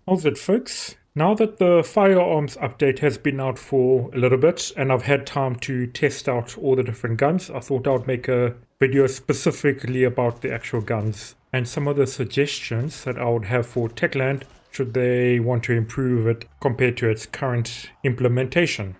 How's it, folks? Now that the firearms update has been out for a little bit and I've had time to test out all the different guns, I thought I would make a video specifically about the actual guns and some of the suggestions that I would have for Techland should they want to improve it compared to its current implementation.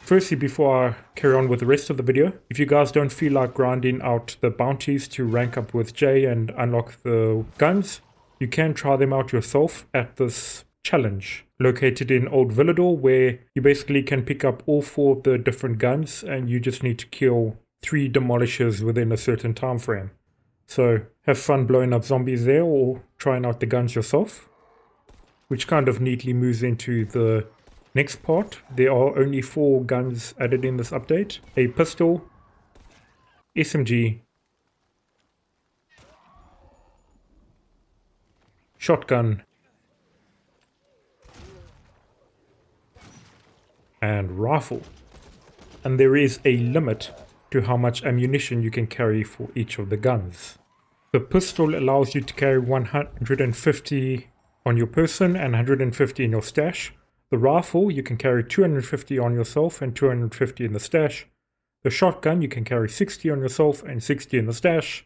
Firstly, before I carry on with the rest of the video, if you guys don't feel like grinding out the bounties to rank up with Jay and unlock the guns, you can try them out yourself at this challenge located in Old Villador, where you basically can pick up all 4 of the different guns and you just need to kill 3 demolishers within a certain time frame. So have fun blowing up zombies there or trying out the guns yourself, which kind of neatly moves into the next part. There are only 4 guns added in this update: a pistol, SMG, shotgun, and rifle. And there is a limit to how much ammunition you can carry for each of the guns. The pistol allows you to carry 150 on your person and 150 in your stash. The rifle, you can carry 250 on yourself and 250 in the stash. The shotgun, you can carry 60 on yourself and 60 in the stash.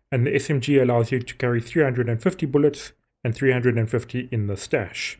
And the SMG allows you to carry 350 bullets and 350 in the stash.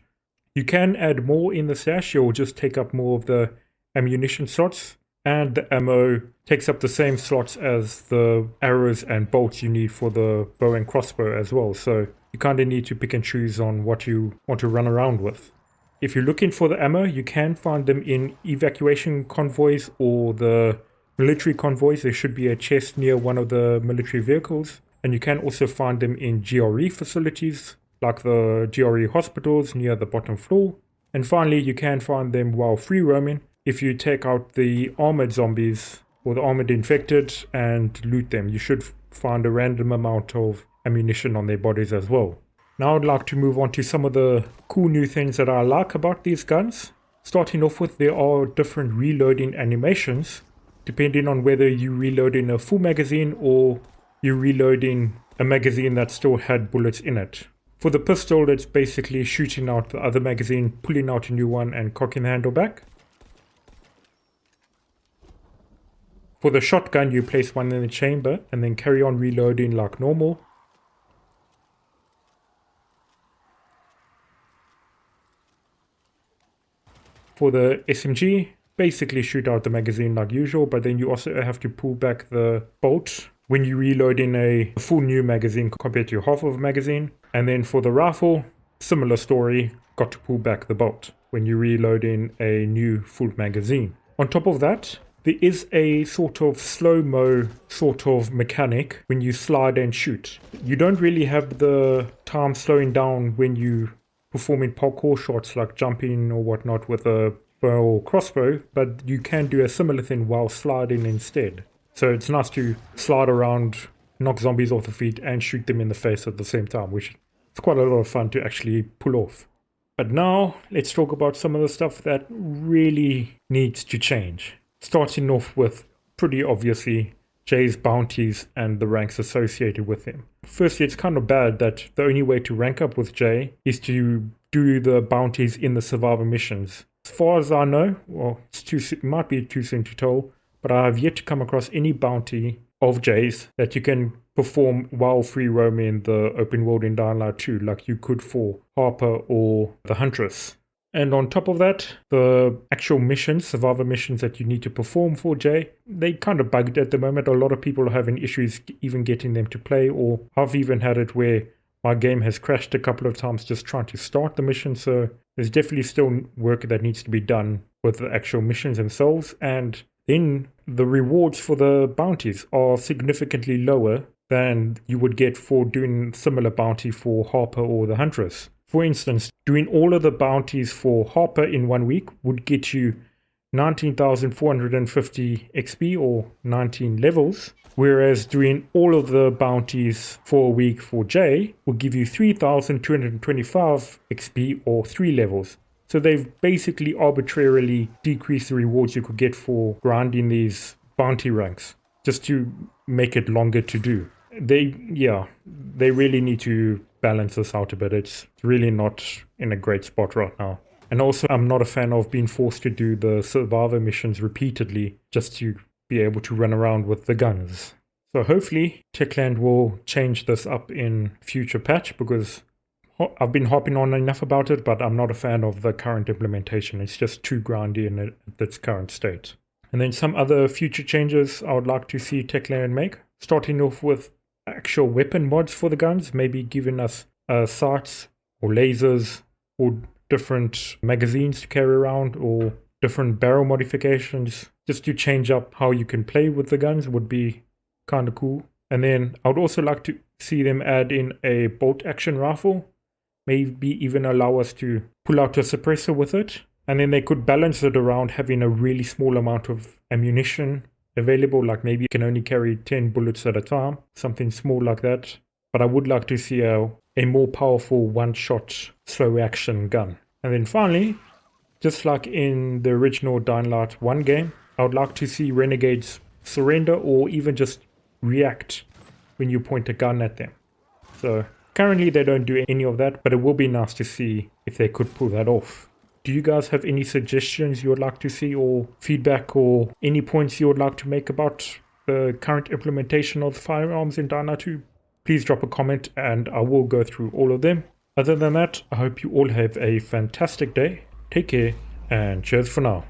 You can add more in the stash, you'll just take up more of the ammunition slots, and the ammo takes up the same slots as the arrows and bolts you need for the bow and crossbow as well, so you kind of need to pick and choose on what you want to run around with. If you're looking for the ammo, you can find them in evacuation convoys or the military convoys. There should be a chest near one of the military vehicles, and you can also find them in GRE facilities, like the GRE hospitals near the bottom floor. And finally, you can find them while free roaming if you take out the armored zombies or the armored infected and loot them. You should find a random amount of ammunition on their bodies as well. Now I'd like to move on to some of the cool new things that I like about these guns. Starting off with, there are different reloading animations depending on whether you reload in a full magazine or you're reloading a magazine that still had bullets in it. For the pistol, it's basically shooting out the other magazine, pulling out a new one and cocking the handle back. For the shotgun, you place one in the chamber and then carry on reloading like normal. For the SMG, basically shoot out the magazine like usual, but then you also have to pull back the bolt when you reload in a full new magazine compared to half of a magazine. And then for the rifle, similar story, got to pull back the bolt when you reload in a new full magazine. On top of that, there is a sort of slow-mo sort of mechanic when you slide and shoot. You don't really have the time slowing down when you performing parkour shots like jumping or whatnot with a bow or crossbow, but you can do a similar thing while sliding instead. So it's nice to slide around, knock zombies off the feet and shoot them in the face at the same time, which is quite a lot of fun to actually pull off. But now let's talk about some of the stuff that really needs to change. Starting off with, pretty obviously, Jay's bounties and the ranks associated with him. Firstly, it's kind of bad that the only way to rank up with Jay is to do the bounties in the survivor missions. As far as I know, well, it might be too soon to tell, but I have yet to come across any bounty of Jay's that you can perform while free roaming in the open world in Dying Light 2, like you could for Harper or the Huntress. And on top of that, the actual missions, survivor missions that you need to perform for Jay, they kind of bugged at the moment. A lot of people are having issues even getting them to play, or I've even had it where my game has crashed a couple of times just trying to start the mission. So there's definitely still work that needs to be done with the actual missions themselves. And then the rewards for the bounties are significantly lower than you would get for doing similar bounty for Harper or the Huntress. For instance, doing all of the bounties for Harper in 1 week would get you 19,450 XP or 19 levels, whereas doing all of the bounties for a week for Jay will give you 3,225 XP or 3 levels. So they've basically arbitrarily decreased the rewards you could get for grinding these bounty ranks, just to make it longer to do. They really need to balance this out a bit. It's really not in a great spot right now. And also, I'm not a fan of being forced to do the survivor missions repeatedly just to be able to run around with the guns. So hopefully Techland will change this up in future patch, because I've been hopping on enough about it, but I'm not a fan of the current implementation. It's just too grindy in its current state. And then some other future changes I would like to see Techland make, starting off with actual weapon mods for the guns, maybe giving us sights or lasers or different magazines to carry around, or different barrel modifications, just to change up how you can play with the guns would be kind of cool. And then I would also like to see them add in a bolt action rifle, maybe even allow us to pull out a suppressor with it. And then they could balance it around having a really small amount of ammunition available, like maybe you can only carry 10 bullets at a time, something small like that. But I would like to see a more powerful one-shot slow action gun. And then finally, just like in the original Dying Light 1 game, I would like to see Renegades surrender or even just react when you point a gun at them. So currently they don't do any of that, but it will be nice to see if they could pull that off. Do you guys have any suggestions you would like to see, or feedback, or any points you would like to make about the current implementation of firearms in Dying Light 2? Please drop a comment and I will go through all of them. Other than that, I hope you all have a fantastic day. Take care and cheers for now.